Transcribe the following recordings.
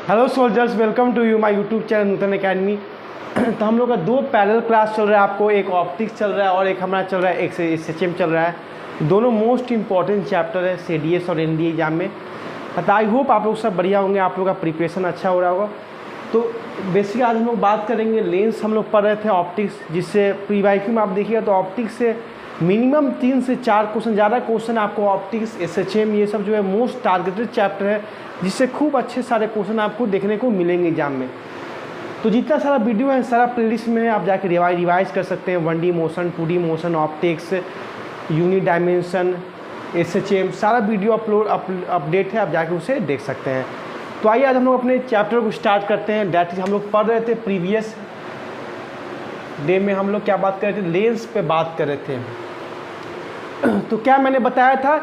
Hello soldiers, welcome to you my YouTube channel Nutan academy. तो हम लोग का दो पैरेलल क्लास चल रहा है, आपको एक ऑप्टिक्स चल रहा है और एक हमारा चल रहा है एक एसएचएम चल रहा है। दोनों मोस्ट इंपॉर्टेंट चैप्टर है सीडीएस और एनडीए एग्जाम में। तो आई होप आप लोग सब बढ़िया होंगे, आप लोग का प्रिपरेशन अच्छा हो रहा होगा। तो बेसिकली आज हम लोग बात करेंगे लेंस। हम लोग पढ़ रहे थे ऑप्टिक्स, जिससे प्री वाईक्यू में आप देखिएगा तो ऑप्टिक्स से मिनिमम 3 से 4 क्वेश्चन, ज़्यादा क्वेश्चन आपको ऑप्टिक्स एसएचएम ये सब जो है मोस्ट टारगेटेड चैप्टर है, जिससे खूब अच्छे सारे क्वेश्चन आपको देखने को मिलेंगे एग्जाम में। तो जितना सारा वीडियो है सारा प्लेलिस्ट में है, आप जाके रिवाइज कर सकते हैं। 1D motion, 2D motion, optics, unit dimension, SHM, सारा वीडियो अपडेट है, आप जाके उसे देख सकते हैं। तो आइए आज हम लोग अपने चैप्टर को स्टार्ट करते हैं। दैट इज हम लोग पढ़ रहे थे प्रीवियस डे में, हम लोग क्या बात कर रहे थे, लेंस पे बात कर रहे थे। तो क्या मैंने बताया था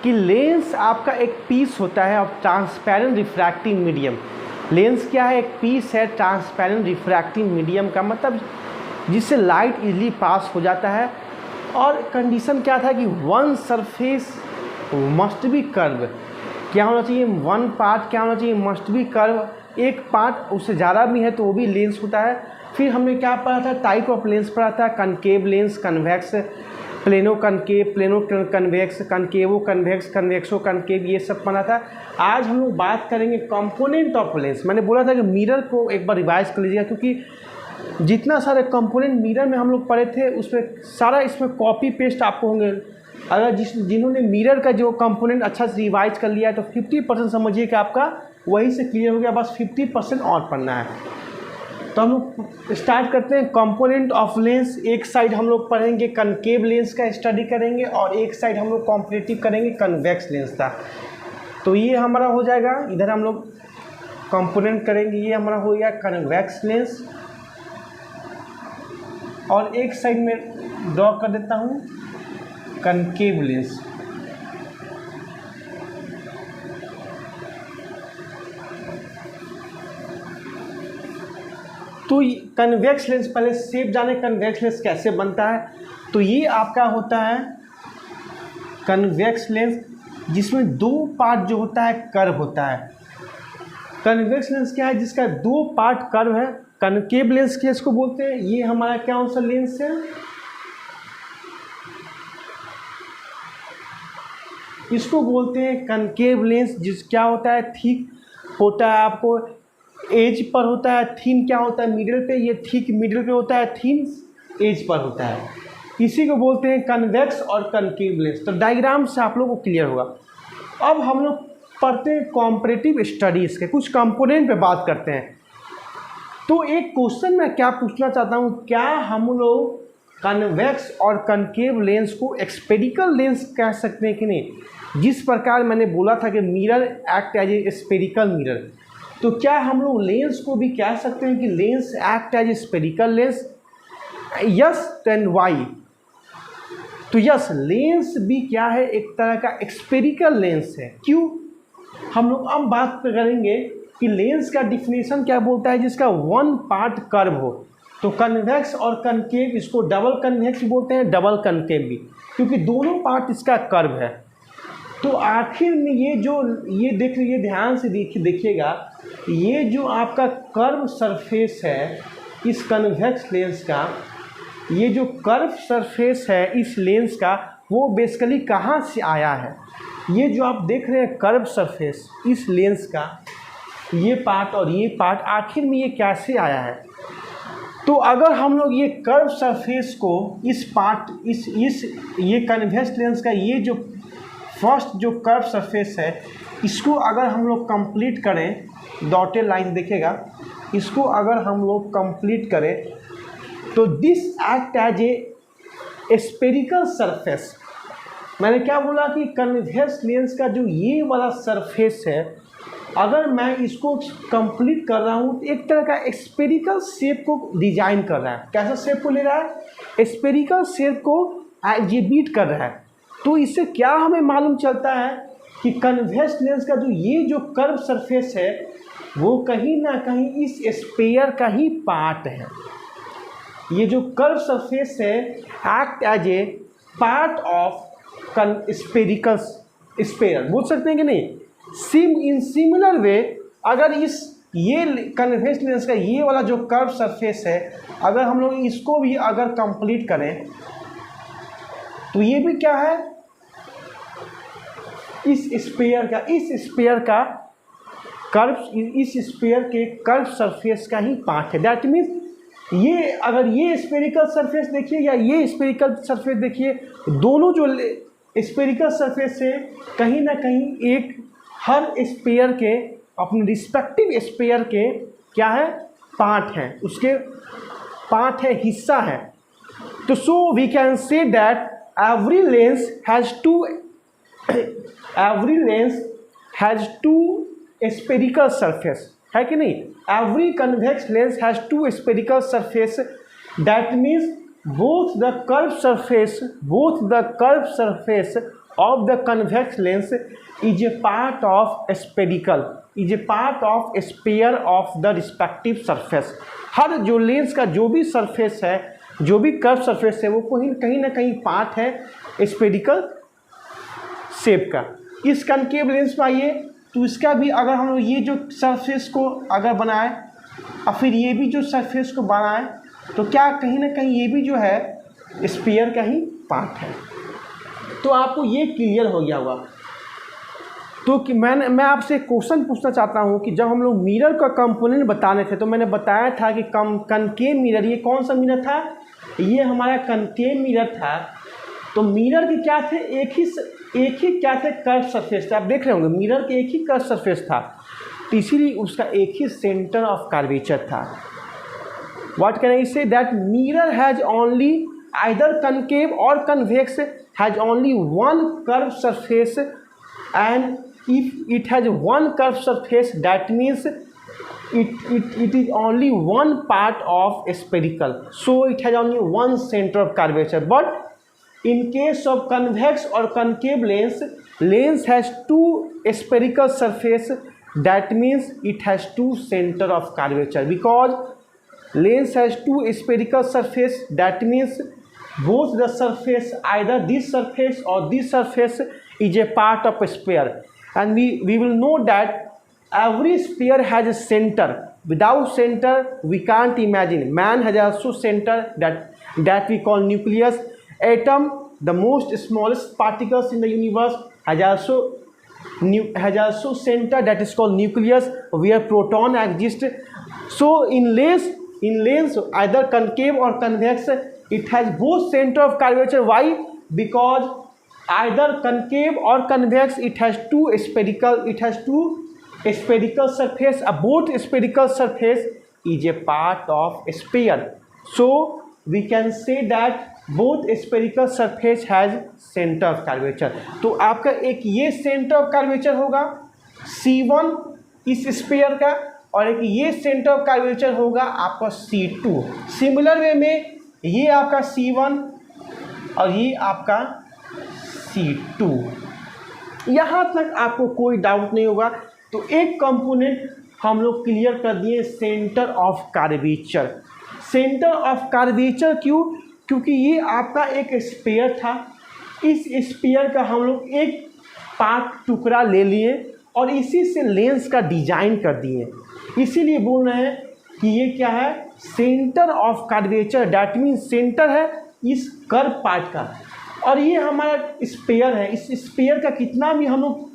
कि लेंस आपका एक पीस होता है of transparent refracting medium. Lens क्या है? एक पीस है ट्रांसपेरेंट रिफ्रैक्टिंग मीडियम का, मतलब जिससे लाइट इजीली पास हो जाता है। और कंडीशन क्या था कि one surface must be curve. क्या होना चाहिए? वन पार्ट क्या होना चाहिए? Must be curve. एक पार्ट उससे ज़्यादा भी है तो वो भी लेंस होता है। फिर हमने क्या पढ़ा था? टाइप ऑफ लेंस पढ़ा था, concave lens, convex, plano concave, plano convex, concavo convex, convexo concave, ये सब पढ़ा था। आज हम लोग बात करेंगे कंपोनेंट ऑफ लेंस। मैंने बोला था कि मिरर को एक बार रिवाइज कर लीजिएगा, क्योंकि जितना सारे कंपोनेंट मिरर में हम लोग पढ़े थे उसमें सारा इसमें कॉपी पेस्ट आपको होंगे। अगर जिन्होंने मिरर का जो कंपोनेंट अच्छा से रिवाइज कर लिया है तो 50% समझिए कि आपका वहीं से क्लियर हो गया, बस 50% और पढ़ना है। तो हम लोग स्टार्ट करते हैं कंपोनेंट ऑफ लेंस। एक साइड हम लोग पढ़ेंगे कनकेव लेंस का स्टडी करेंगे और एक साइड हम लोग कॉम्परेटिव करेंगे कन्वेक्स लेंस का। तो ये हमारा हो जाएगा, इधर हम लोग कंपोनेंट करेंगे, ये हमारा हो गया कन्वेक्स लेंस। और एक साइड में ड्रॉ कर देता हूँ कनकेव लेंस। तो कन्वेक्स लेंस, पहले शेप जाने कन्वेक्स लेंस कैसे बनता है। तो ये आपका होता है कन्वेक्स लेंस, जिसमें दो पार्ट जो होता है कर्व होता है। कन्वेक्स लेंस क्या है? जिसका दो पार्ट कर्व है। कनकेव लेंस क्या इसको बोलते हैं? ये हमारा क्या सा लेंस है, इसको बोलते हैं कनकेव लेंस। जिस क्या होता है, थिक होता है, आपको एज पर होता है, थिन क्या होता है मिडिल पे, ये थिक मिडिल पे होता है, थिन एज पर होता है। इसी को बोलते हैं कन्वेक्स और कनकेव लेंस। तो डायग्राम से आप लोगों को क्लियर होगा। अब हम लोग पढ़ते हैं कॉम्परेटिव स्टडीज़ के, कुछ कंपोनेंट पे बात करते हैं। तो एक क्वेश्चन मैं क्या पूछना चाहता हूँ, क्या हम लोग कन्वेक्स और कनकेव लेंस को स्फेरिकल लेंस कह सकते हैं कि नहीं? जिस प्रकार मैंने बोला था कि mirror act as a spherical mirror, तो क्या हम लोग लेंस को भी कह सकते हैं कि lens act as a spherical lens? Yes and why? तो यस, लेंस भी क्या है, एक तरह का स्फेरिकल लेंस है। क्यों? हम लोग अब बात करेंगे कि लेंस का डिफिनेशन क्या बोलता है, जिसका वन पार्ट कर्व हो। तो कन्वेक्स और कनकेव, इसको डबल कन्वेक्स बोलते हैं, डबल कनकेव भी, क्योंकि दोनों पार्ट इसका कर्व है। तो आखिर में ये देख लीजिए, ध्यान से देखिएगा, ये जो आपका कर्व सरफेस है इस कन्वेक्स लेंस का, ये जो कर्व सरफेस है इस लेंस का, वो बेसिकली कहाँ से आया है? ये जो आप देख रहे हैं कर्व सरफेस इस लेंस का, ये पार्ट और ये पार्ट, आखिर में ये कैसे आया है? तो अगर हम लोग ये कर्व सरफेस को इस पार्ट ये कन्वेक्स लेंस का ये जो फर्स्ट जो कर्व सरफेस है, इसको अगर हम लोग कंप्लीट करें, डॉटेड लाइन देखिएगा, इसको अगर हम लोग कंप्लीट करें तो this act as a spherical surface. मैंने क्या बोला कि कन्वेक्स लेंस का जो ये वाला सरफेस है, अगर मैं इसको कंप्लीट कर रहा हूँ तो एक तरह का स्फेरिकल शेप को डिजाइन कर रहा है। कैसा शेप को ले रहा है? स्फेरिकल शेप को एग्जिबिट कर रहा है। तो इससे क्या हमें मालूम चलता है कि कन्वेक्स लेंस का जो कर्व सरफेस है वो कहीं ना कहीं इस स्फीयर का ही पार्ट है। ये जो कर्व सरफेस है act as a part of spherical sphere, बोल सकते हैं कि नहीं? इन सिमिलर वे, अगर इस ये कन्वेक्स लेंस का ये वाला जो कर्व सरफेस है, अगर हम लोग इसको भी अगर कंप्लीट करें तो ये भी क्या है, इस स्फीयर का कर्व, इस स्फीयर के कर्व सरफेस का ही पार्ट है। दैट मीन्स ये अगर ये स्फेरिकल सरफेस देखिए या ये स्फेरिकल सरफेस देखिए, दोनों जो स्फेरिकल सरफेस से कहीं ना कहीं एक हर स्फीयर के अपने रिस्पेक्टिव स्फीयर के क्या है, पार्ट हैं, उसके पार्ट है, हिस्सा है। तो so we can say that every lens has two spherical surface, है कि नहीं? Every convex lens has two spherical surface. That means both the curved surface of the convex lens is a part of sphere of the respective surface. हर जो lens का जो भी surface है, जो भी कर्व सरफेस है, वो कहीं ना कहीं पार्ट है स्फेरिकल शेप का। इस कनकेव लेंस में आइए तो इसका भी अगर हम लोग ये जो सरफेस को अगर बनाए और फिर ये भी जो सरफेस को बनाए तो क्या कहीं ना कहीं ये भी जो है स्फीयर का ही पार्ट है। तो आपको ये क्लियर हो गया होगा। तो कि मैं आपसे क्वेश्चन पूछना चाहता हूँ कि जब हम लोग मिरर का कंपोनेंट बताने थे तो मैंने बताया था कि कनकेव मिरर, ये कौन सा मिरर था, ये हमारा कनकेव मिरर था। तो मिरर के क्या थे, एक ही क्या थे, कर्व सरफेस थे। आप देख रहे होंगे मिरर के एक ही कर्व सरफेस था, तो इसीलिए उसका एक ही सेंटर ऑफ कर्वेचर था। What can I say, that mirror has only either concave और convex has only one curve surface, and if it has one curved surface, that means it is only one part of spherical, so it has only one center of curvature. But in case of convex or concave lens has two spherical surface, that means it has two center of curvature. Because lens has two spherical surface, that means both the surface, either this surface or this surface, is a part of a sphere. And we will know that every sphere has a center. Without center we can't imagine. Man has also center that we call nucleus. Atom, the most smallest particles in the universe, has also center that is called nucleus, where proton exist. So in lens either concave or convex, it has both center of curvature. Why? Because either concave or convex, it has two spherical surface. Both spherical surface is a part of sphere. So we can say that both spherical surface has center of curvature. तो आपका एक ये center of curvature होगा C1 इस sphere का, और एक ये सेंटर ऑफ कर्वेचर होगा आपका C2। सिमिलर वे में ये आपका C1 और ये आपका C2। यहाँ तक आपको कोई डाउट नहीं होगा। तो एक कंपोनेंट हम लोग क्लियर कर दिए, centre of curvature. Centre of curvature क्यों? क्योंकि ये आपका एक स्फीयर था, इस स्फीयर का हम लोग एक पार्ट टुकड़ा ले लिए और इसी से लेंस का डिजाइन कर दिए। इसीलिए बोल रहे हैं कि ये क्या है, centre of curvature. That mean centre है इस कर्व पार्ट का, और ये हमारा स्फीयर है। इस स्फीयर का कितना भी हम लोग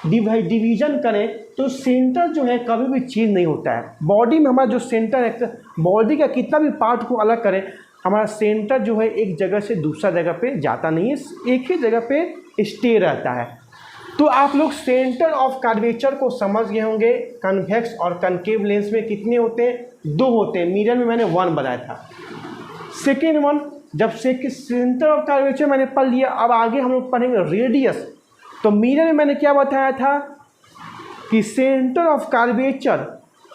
डिवीजन करें तो सेंटर जो है कभी भी चेंज नहीं होता है। बॉडी में हमारा जो सेंटर है, बॉडी का कितना भी पार्ट को अलग करें, हमारा सेंटर जो है एक जगह से दूसरा जगह पे जाता नहीं है, एक ही जगह पे स्टे रहता है। तो आप लोग सेंटर ऑफ कर्वेचर को समझ गए होंगे। कन्वेक्स और कनकेव लेंस में कितने होते हैं? 2 होते हैं। मिरर में मैंने 1 बताया था। सेकेंड वन, जब से सेंटर ऑफ कर्वेचर मैंने पढ़ लिया, अब आगे हम लोग पढ़ेंगे रेडियस। तो मिरर में मैंने क्या बताया था कि सेंटर ऑफ कर्वेचर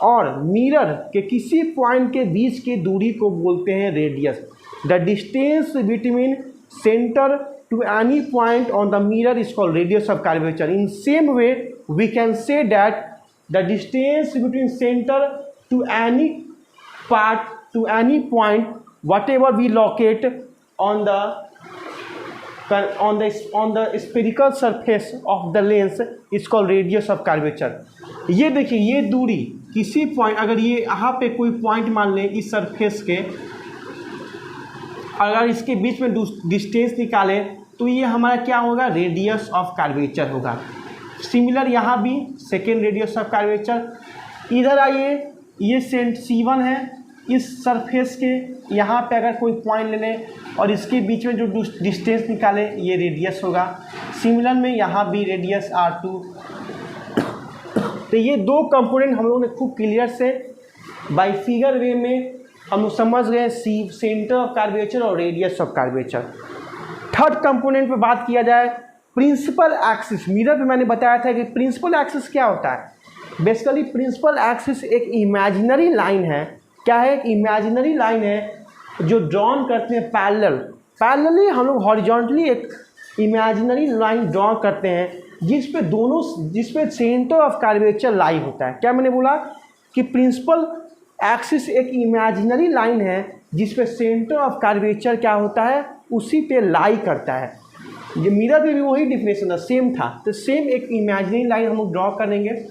और मिरर के किसी पॉइंट के बीच की दूरी को बोलते हैं radius. The distance between centre to any point on the mirror is called radius of curvature. In same way, we can say that the distance between center to any part, to any point, whatever we locate on the spherical surface of the lens is called radius of curvature. ये देखिए, ये दूरी किसी point, अगर ये यहाँ पे कोई पॉइंट मान लें इस सरफेस के, अगर इसके बीच में डिस्टेंस निकालें तो ये हमारा क्या होगा, रेडियस ऑफ कर्वेचर होगा। सिमिलर यहाँ भी सेकेंड रेडियस ऑफ कर्वेचर। इधर आइए, ये सेंट C1 है, इस सरफेस के यहाँ पे अगर कोई पॉइंट ले लें और इसके बीच में जो डिस्टेंस निकाले ये रेडियस होगा। सिमिलर में यहाँ भी रेडियस R2। तो ये दो कंपोनेंट हम लोगों ने खूब क्लियर से बाय फिगर वे में हम लोग समझ गए, सेंटर ऑफ कर्वेचर और radius of curvature. Third component पे बात किया जाए, प्रिंसिपल एक्सिस। मिरर पे मैंने बताया था कि प्रिंसिपल एक्सिस क्या होता है। बेसिकली प्रिंसिपल एक्सिस एक इमेजिनरी लाइन है। क्या है, एक इमेजिनरी लाइन है जो ड्रॉन करते हैं पैरेलली हम लोग हॉरिजॉन्टली एक इमेजिनरी लाइन ड्रॉ करते हैं जिसपे सेंटर ऑफ कर्वेचर लाई होता है। क्या मैंने बोला कि प्रिंसिपल एक्सिस एक इमेजिनरी लाइन है जिसपे सेंटर ऑफ कर्वेचर क्या होता है, उसी पे लाई करता है। ये मिरर पे भी वही डिफिनेशन था, सेम था। तो सेम एक इमेजिनरी लाइन हम लोग ड्रॉ करेंगे,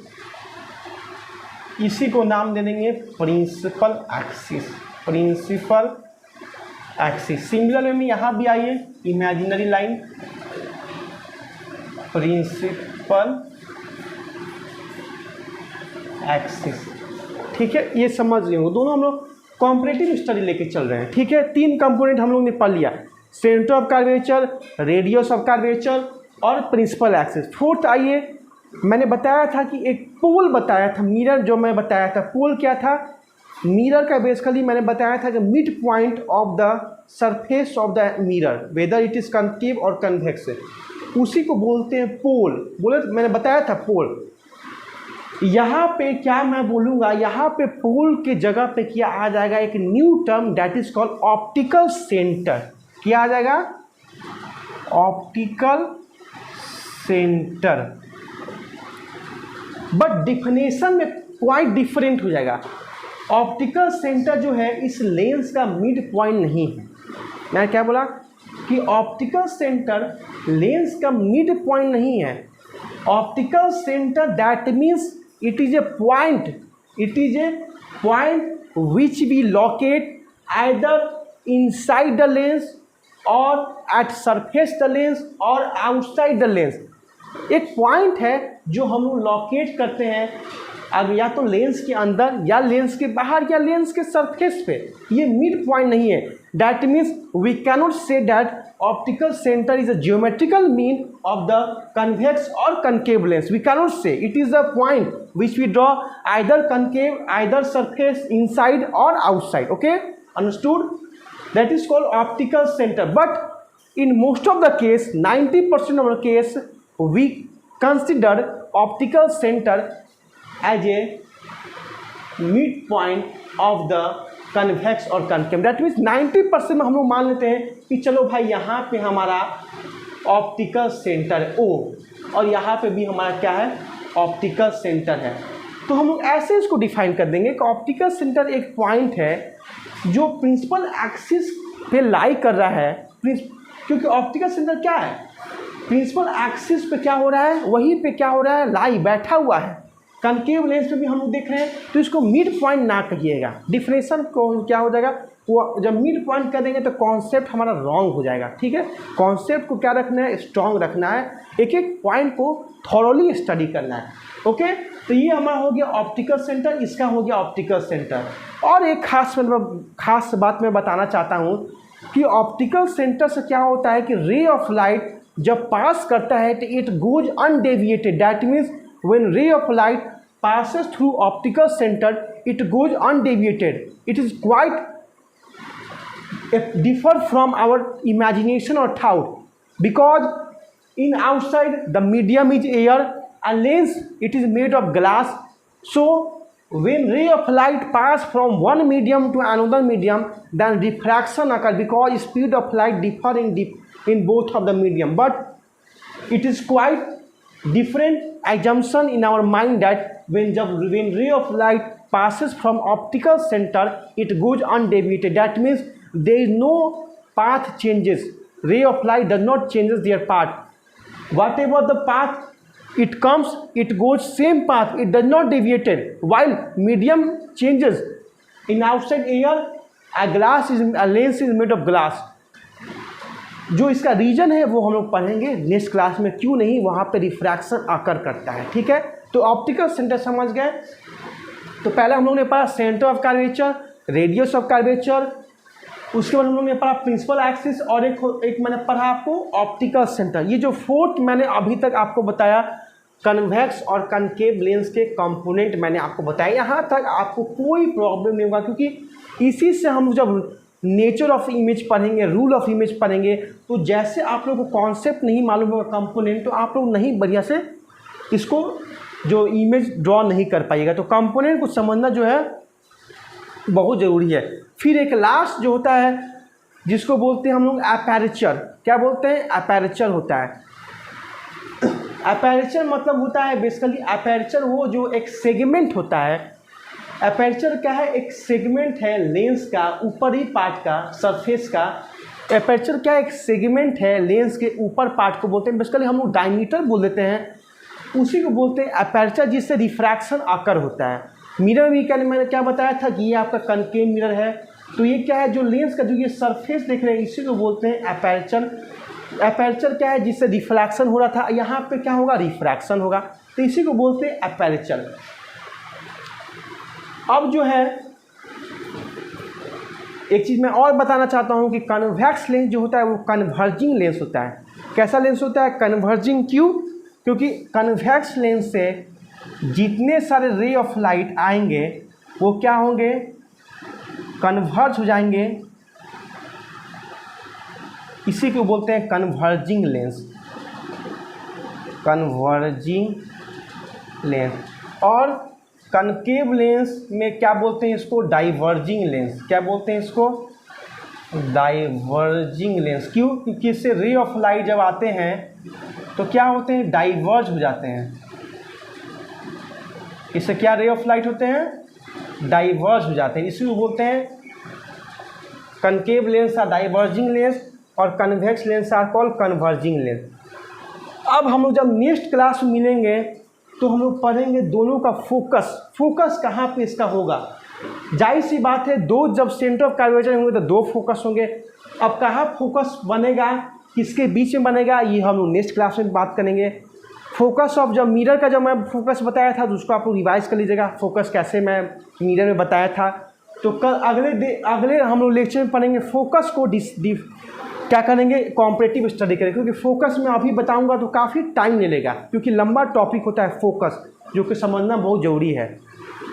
इसी को नाम दे देंगे प्रिंसिपल एक्सिस। सिमिलर वे में यहाँ भी आइए, इमेजिनरी लाइन, प्रिंसिपल एक्सिस। ठीक है, ये समझ रहे हो, दोनों हम लोग कॉम्परेटिव स्टडी लेके चल रहे हैं। ठीक है, तीन कंपोनेंट हम लोग ने पढ़ लिया, centre of curvature, radius of curvature और प्रिंसिपल एक्सिस। फोर्थ आइए, मैंने बताया था कि एक पोल बताया था, मिरर जो मैं बताया था, पोल क्या था, मिरर का बेसिकली मैंने बताया था कि mid point of the surface of the mirror, whether it is concave और कन्वेक्स, उसी को बोलते हैं पोल। बोले मैंने बताया था पोल। यहाँ पे क्या मैं बोलूँगा, यहाँ पे पोल के जगह पे क्या आ जाएगा, एक new term that is called optical centre. क्या आ जाएगा, ऑप्टिकल सेंटर। बट डिफिनेशन में क्वाइट डिफरेंट हो जाएगा। ऑप्टिकल सेंटर जो है इस लेंस का मिड पॉइंट नहीं है। मैंने क्या बोला कि ऑप्टिकल सेंटर लेंस का मिड पॉइंट नहीं है। Optical centre that means it is a point which we locate either inside the lens or at surface the lens or outside the lens। एक पॉइंट है जो हम लोग लोकेट करते हैं अब या तो लेंस के अंदर या लेंस के बाहर या लेंस के सरफेस पे। ये मिड पॉइंट नहीं है। That means we cannot say that optical centre is a geometrical mean of the convex और concave lens. We cannot say it is a point which we draw either concave, either surface, inside or outside. Okay, understood? That is called optical center. But in most of the case, 90% of the case, we consider optical center as a midpoint of the convex or concave. That means 90% में हम लोग मान लेते हैं कि चलो भाई यहाँ पे हमारा ऑप्टिकल सेंटर O और यहाँ पे भी हमारा क्या है, ऑप्टिकल सेंटर है। तो हम लोग ऐसे इसको डिफाइन कर देंगे कि ऑप्टिकल सेंटर एक पॉइंट है जो प्रिंसिपल एक्सिस पे लाई कर रहा है। क्योंकि ऑप्टिकल सेंटर क्या है, प्रिंसिपल एक्सिस पे क्या हो रहा है, वहीं पे क्या हो रहा है, लाई बैठा हुआ है। कनकेव लेंस पे भी हम लोग देख रहे हैं, तो इसको मिड पॉइंट ना कहिएगा। डिफिनेशन को क्या हो जाएगा, वो जब मिड पॉइंट कर देंगे तो कॉन्सेप्ट हमारा रॉन्ग हो जाएगा। ठीक है, कॉन्सेप्ट को क्या रखना है, स्ट्रॉन्ग रखना है, एक एक पॉइंट को थॉरोली स्टडी करना है। ओके, तो ये हमारा हो गया ऑप्टिकल सेंटर, इसका हो गया ऑप्टिकल सेंटर। और एक खास बात मैं बताना चाहता हूँ कि ऑप्टिकल सेंटर से क्या होता है कि रे ऑफ लाइट जब पास करता है तो it goes undeviated. That means when ray of light passes through optical center it goes undeviated. It is quite differ from our imagination or thought, because in outside the medium is air and lens it is made of glass. So when ray of light pass from one medium to another medium, then refraction occurs because speed of light differ in both of the medium. But it is quite different assumption in our mind that when ray of light passes from optical center it goes undeviated. That means there is no path changes. Ray of light does not changes their path. Whatever the path it comes, it goes same path, it does not deviated, while medium changes in outside air, a lens is made of glass। जो इसका reason है वो हम लोग पढ़ेंगे next class में, क्यों नहीं, वहाँ पे रिफ्रैक्शन आकर करता है, ठीक है। तो ऑप्टिकल सेंटर समझ गए। तो पहले हम लोग ने पढ़ा centre of curvature, radius of curvature, उसके बाद हम लोग ने पढ़ा प्रिंसिपल एक्सिस, और एक मैंने पढ़ा आपको ऑप्टिकल सेंटर। ये जो फोर्थ मैंने अभी तक आपको बताया कन्वेक्स और कनकेव लेंस के कंपोनेंट मैंने आपको बताया। यहाँ तक आपको कोई प्रॉब्लम नहीं होगा, क्योंकि इसी से हम जब नेचर ऑफ इमेज पढ़ेंगे, रूल ऑफ इमेज पढ़ेंगे, तो जैसे आप लोगों को कॉन्सेप्ट नहीं मालूम होगा कंपोनेंट, तो आप लोग नहीं बढ़िया से इसको जो इमेज ड्रॉ नहीं कर पाइएगा। तो कंपोनेंट को समझना जो है बहुत ज़रूरी है। फिर एक लास्ट जो होता है जिसको बोलते हैं हम लोग अपर्चर। क्या बोलते हैं? अपर्चर होता है। अपर्चर मतलब होता है बेसिकली, अपर्चर वो जो एक सेगमेंट होता है। अपर्चर क्या है? एक सेगमेंट है लेंस का, ऊपरी पार्ट का, सरफेस का। अपर्चर क्या है? एक सेगमेंट है लेंस के ऊपर पार्ट को बोलते हैं, बेसिकली हम लोग डायमीटर बोल देते हैं, उसी को बोलते हैं अपर्चर, जिससे रिफ्रैक्शन आकर होता है। मिरर भी क्या मैंने क्या बताया था कि ये आपका कनकेव मिरर है, तो ये क्या है, जो लेंस का जो ये सरफेस देख रहे हैं इसी को बोलते हैं अपर्चर। अपर्चर क्या है? जिससे रिफ्रैक्शन हो रहा था, यहाँ पे क्या होगा? रिफ्रैक्शन होगा, तो इसी को बोलते हैं अपर्चर। अब जो है एक चीज़ मैं और बताना चाहता हूँ कि कन्वेक्स लेंस जो होता है वो कन्वर्जिंग लेंस होता है। कैसा लेंस होता है? कन्वर्जिंग। क्यों? क्योंकि कन्वेक्स लेंस से जितने सारे रे ऑफ लाइट आएंगे वो क्या होंगे? कन्वर्ज हो जाएंगे, इसी को बोलते हैं कन्वर्जिंग लेंस, कन्वर्जिंग लेंस। और कनकेव लेंस में क्या बोलते हैं इसको? Diverging lens. क्या बोलते हैं इसको? Diverging lens. क्यों? क्योंकि इससे रे ऑफ लाइट जब आते हैं तो क्या होते हैं? डाइवर्ज हो जाते हैं। इससे क्या रे ऑफ लाइट होते हैं? डाइवर्ज हो जाते हैं, इसलिए बोलते हैं concave lens are diverging lens और convex lens are called converging lens. अब हम लोग जब नेक्स्ट क्लास में मिलेंगे तो हम लोग पढ़ेंगे दोनों का फोकस कहाँ पे इसका होगा। जाहिर सी बात है, दो जब सेंटर ऑफ कर्वेचर होंगे तो दो फोकस होंगे। अब कहाँ फोकस बनेगा, किसके बीच में बनेगा, ये हम लोग नेक्स्ट क्लास में बात करेंगे। फोकस ऑफ जब मिरर का जब मैं फोकस बताया था तो उसको आप लोग रिवाइज कर लीजिएगा, फोकस कैसे मैं मिरर में बताया था। तो कल अगले हम लोग लेक्चर में पढ़ेंगे फोकस को क्या करेंगे? कॉम्परेटिव स्टडी करेंगे, क्योंकि फोकस में अभी बताऊंगा तो काफ़ी टाइम ले लेगा, क्योंकि लंबा टॉपिक होता है फोकस, जो कि समझना बहुत ज़रूरी है।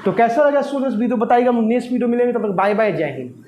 तो कैसा लगा स्टूडेंट्स वीडियो बताइएगा। हम नेक्स्ट वीडियो मिलेंगे, तब तक बाय बाय, जय हिंद।